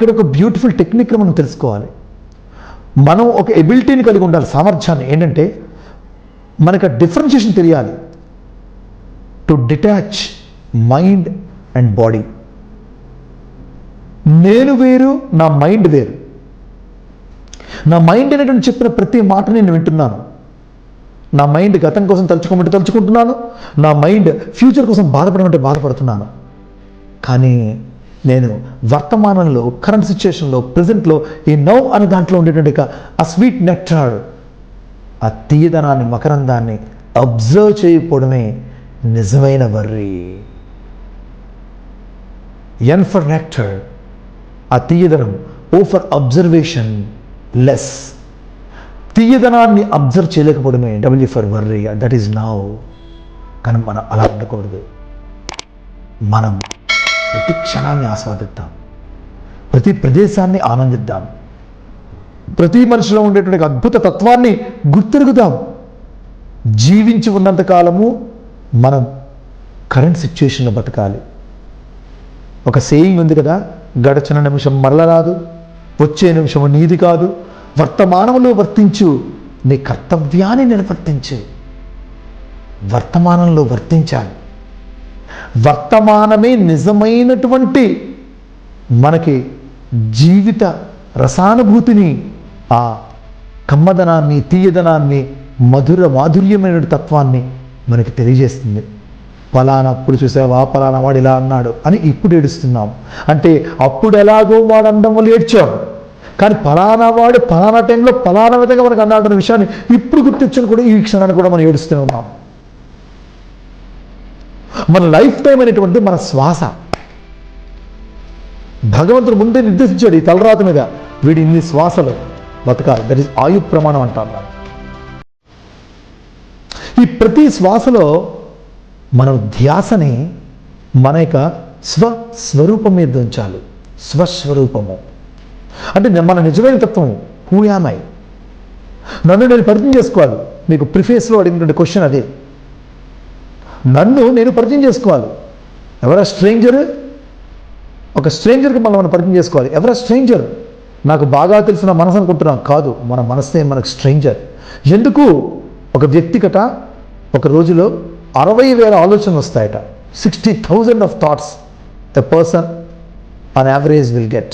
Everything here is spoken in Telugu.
ఇక్కడ ఒక బ్యూటిఫుల్ టెక్నిక్ మనం తెలుసుకోవాలి. మనం ఒక ఎబిలిటీని కలిగి ఉండాలి, సామర్థ్యాన్ని. ఏంటంటే మనకు డిఫరెన్షియేషన్ తెలియాలి. To detach mind and body. నేను వేరు, నా మైండ్ వేరు. నా మైండ్ అనేటువంటి చెప్పిన ప్రతి మాట నేను వింటున్నాను. నా మైండ్ గతం కోసం తలుచుకోమంటే తలుచుకుంటున్నాను, నా మైండ్ ఫ్యూచర్ కోసం బాధపడమంటే బాధపడుతున్నాను. కానీ నేను వర్తమానంలో, కరెంట్ సిచ్యుయేషన్లో, ప్రజెంట్లో, ఈ నౌ అనే దాంట్లో ఉండేటువంటి ఆ స్వీట్ నెక్టార్, ఆ తీయదనాన్ని, మకరందాన్ని అబ్జర్వ్ చేయకపోవడమే నిజమైన వర్రీ. ఎన్ ఫర్ నెక్టర్, ఆ తీయదనం. O for observation, less. తీయదనాన్ని అబ్జర్వ్ చేయలేకపోవడమే W for worry. That is now. కానీ మనం అలా ఉండకూడదు. మనం ప్రతి క్షణాన్ని ఆస్వాదిద్దాం, ప్రతి ప్రదేశాన్ని ఆనందిద్దాం, ప్రతి మనిషిలో ఉండేటువంటి అద్భుత తత్వాన్ని గుర్తెరుగుదాం. జీవించి ఉన్నంతకాలము మనం కరెంట్ సిచ్యుయేషన్లో బతకాలి. ఒక సేయింగ్ ఉంది కదా, గడచిన నిమిషం మరల రాదు, వచ్చే నిమిషం నీది కాదు. వర్తమానంలో వర్తించు, నీ కర్తవ్యాన్ని నిర్వర్తించు. వర్తమానంలో వర్తించాలి. వర్తమానమే నిజమైనటువంటి మనకి జీవిత రసానుభూతిని, ఆ కమ్మదనాన్ని, తీయదనాన్ని, మాధుర్యమైన తత్వాన్ని మనకి తెలియజేస్తుంది. ఫలానా అప్పుడు చూసావా, ఫలానా వాడు ఇలా అన్నాడు అని ఇప్పుడు ఏడుస్తున్నాం. అంటే అప్పుడు ఎలాగో వాడు అనడం వల్ల ఏడ్చాం, కానీ ఫలానా వాడు ఫలానా టైంలో ఫలానా విధంగా మనకు అన్నాడన్న విషయాన్ని ఇప్పుడు గుర్తించని కూడా ఈ క్షణాన్ని కూడా మనం ఏడుస్తూనే ఉన్నాం. మన లైఫ్ టైం అనేటువంటి మన శ్వాస భగవంతుడు ముందే నిర్దేశించాడు ఈ తలరాత మీద, వీడి ఇన్ని శ్వాసలు బతకాలి. దట్ ఈస్ ఆయు ప్రమాణం అంటారు. ఈ ప్రతి శ్వాసలో మనం ధ్యాసని మన యొక్క స్వస్వరూపం మీద ఉంచాలి. స్వస్వరూపము అంటే మన నిజమైన తత్వం. Who am I? నన్ను నేను పరిచయం చేసుకోవాలి. మీకు ప్రిఫేస్లో అడిగినటువంటి క్వశ్చన్ అదే. నన్ను నేను పరిచయం చేసుకోవాలి. ఎవరా స్ట్రేంజర్? ఒక స్ట్రేంజర్కి మనం పరిచయం చేసుకోవాలి. ఎవరా స్ట్రేంజర్? నాకు బాగా తెలిసిన మనసు అనుకుంటున్నాం కాదు, మన మనసే మనకు స్ట్రేంజర్. ఎందుకు? ఒక వ్యక్తిగత ఒక రోజులో 60,000 ఆలోచనలు వస్తాయట. 60,000 of thoughts a person on average will get.